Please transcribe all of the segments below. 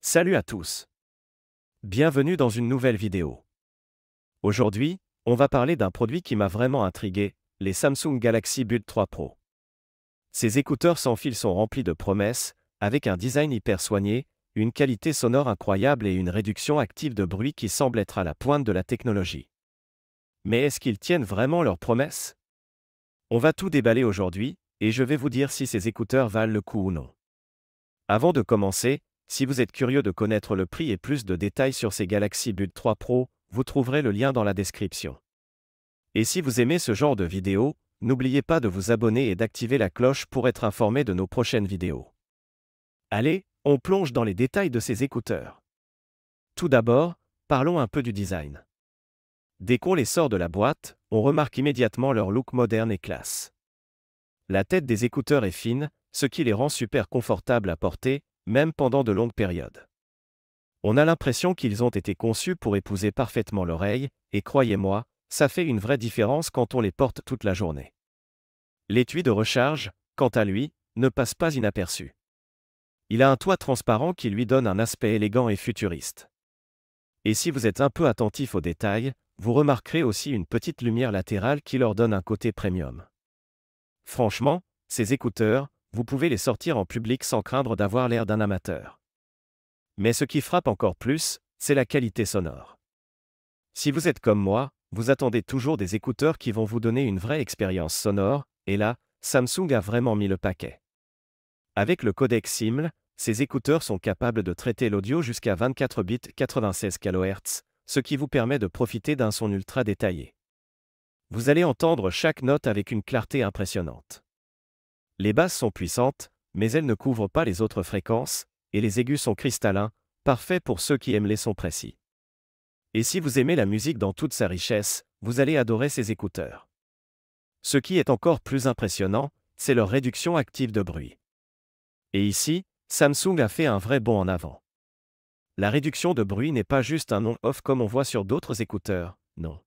Salut à tous. Bienvenue dans une nouvelle vidéo. Aujourd'hui, on va parler d'un produit qui m'a vraiment intrigué, les Samsung Galaxy Buds 3 Pro. Ces écouteurs sans fil sont remplis de promesses, avec un design hyper soigné, une qualité sonore incroyable et une réduction active de bruit qui semble être à la pointe de la technologie. Mais est-ce qu'ils tiennent vraiment leurs promesses? On va tout déballer aujourd'hui, et je vais vous dire si ces écouteurs valent le coup ou non. Avant de commencer, si vous êtes curieux de connaître le prix et plus de détails sur ces Galaxy Buds 3 Pro, vous trouverez le lien dans la description. Et si vous aimez ce genre de vidéos, n'oubliez pas de vous abonner et d'activer la cloche pour être informé de nos prochaines vidéos. Allez, on plonge dans les détails de ces écouteurs. Tout d'abord, parlons un peu du design. Dès qu'on les sort de la boîte, on remarque immédiatement leur look moderne et classe. La tête des écouteurs est fine, ce qui les rend super confortables à porter, même pendant de longues périodes. On a l'impression qu'ils ont été conçus pour épouser parfaitement l'oreille, et croyez-moi, ça fait une vraie différence quand on les porte toute la journée. L'étui de recharge, quant à lui, ne passe pas inaperçu. Il a un toit transparent qui lui donne un aspect élégant et futuriste. Et si vous êtes un peu attentif aux détails, vous remarquerez aussi une petite lumière latérale qui leur donne un côté premium. Franchement, ces écouteurs, vous pouvez les sortir en public sans craindre d'avoir l'air d'un amateur. Mais ce qui frappe encore plus, c'est la qualité sonore. Si vous êtes comme moi, vous attendez toujours des écouteurs qui vont vous donner une vraie expérience sonore, et là, Samsung a vraiment mis le paquet. Avec le codec SIML, ces écouteurs sont capables de traiter l'audio jusqu'à 24 bits 96 kHz, ce qui vous permet de profiter d'un son ultra détaillé. Vous allez entendre chaque note avec une clarté impressionnante. Les basses sont puissantes, mais elles ne couvrent pas les autres fréquences, et les aigus sont cristallins, parfaits pour ceux qui aiment les sons précis. Et si vous aimez la musique dans toute sa richesse, vous allez adorer ces écouteurs. Ce qui est encore plus impressionnant, c'est leur réduction active de bruit. Et ici, Samsung a fait un vrai bond en avant. La réduction de bruit n'est pas juste un on-off comme on voit sur d'autres écouteurs, non.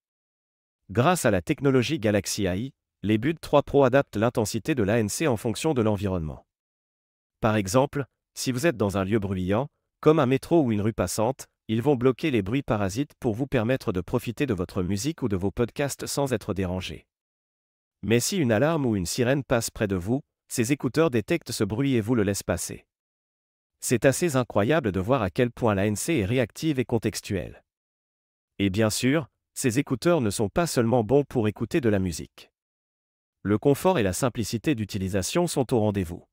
Grâce à la technologie Galaxy AI, les Buds 3 Pro adaptent l'intensité de l'ANC en fonction de l'environnement. Par exemple, si vous êtes dans un lieu bruyant, comme un métro ou une rue passante, ils vont bloquer les bruits parasites pour vous permettre de profiter de votre musique ou de vos podcasts sans être dérangé. Mais si une alarme ou une sirène passe près de vous, ces écouteurs détectent ce bruit et vous le laissent passer. C'est assez incroyable de voir à quel point l'ANC est réactive et contextuelle. Et bien sûr, ces écouteurs ne sont pas seulement bons pour écouter de la musique. Le confort et la simplicité d'utilisation sont au rendez-vous.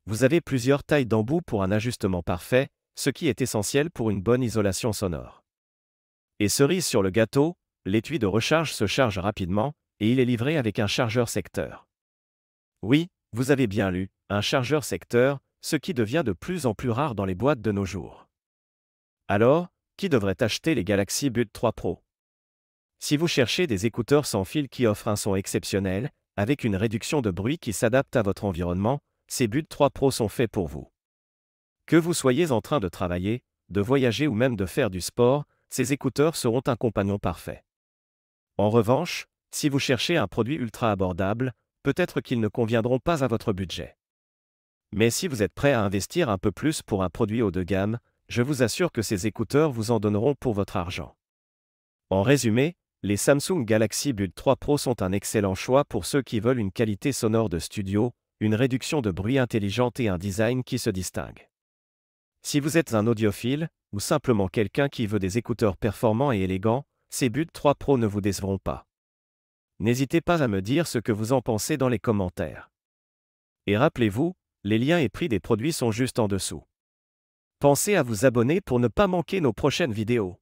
Vous avez plusieurs tailles d'embout pour un ajustement parfait, ce qui est essentiel pour une bonne isolation sonore. Et cerise sur le gâteau, l'étui de recharge se charge rapidement, et il est livré avec un chargeur secteur. Oui, vous avez bien lu, un chargeur secteur, ce qui devient de plus en plus rare dans les boîtes de nos jours. Alors, qui devrait acheter les Galaxy Buds 3 Pro? Si vous cherchez des écouteurs sans fil qui offrent un son exceptionnel, avec une réduction de bruit qui s'adapte à votre environnement, ces Buds 3 Pro sont faits pour vous. Que vous soyez en train de travailler, de voyager ou même de faire du sport, ces écouteurs seront un compagnon parfait. En revanche, si vous cherchez un produit ultra abordable, peut-être qu'ils ne conviendront pas à votre budget. Mais si vous êtes prêt à investir un peu plus pour un produit haut de gamme, je vous assure que ces écouteurs vous en donneront pour votre argent. En résumé, les Samsung Galaxy Buds 3 Pro sont un excellent choix pour ceux qui veulent une qualité sonore de studio, une réduction de bruit intelligente et un design qui se distingue. Si vous êtes un audiophile, ou simplement quelqu'un qui veut des écouteurs performants et élégants, ces Buds 3 Pro ne vous décevront pas. N'hésitez pas à me dire ce que vous en pensez dans les commentaires. Et rappelez-vous, les liens et prix des produits sont juste en dessous. Pensez à vous abonner pour ne pas manquer nos prochaines vidéos.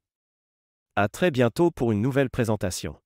À très bientôt pour une nouvelle présentation.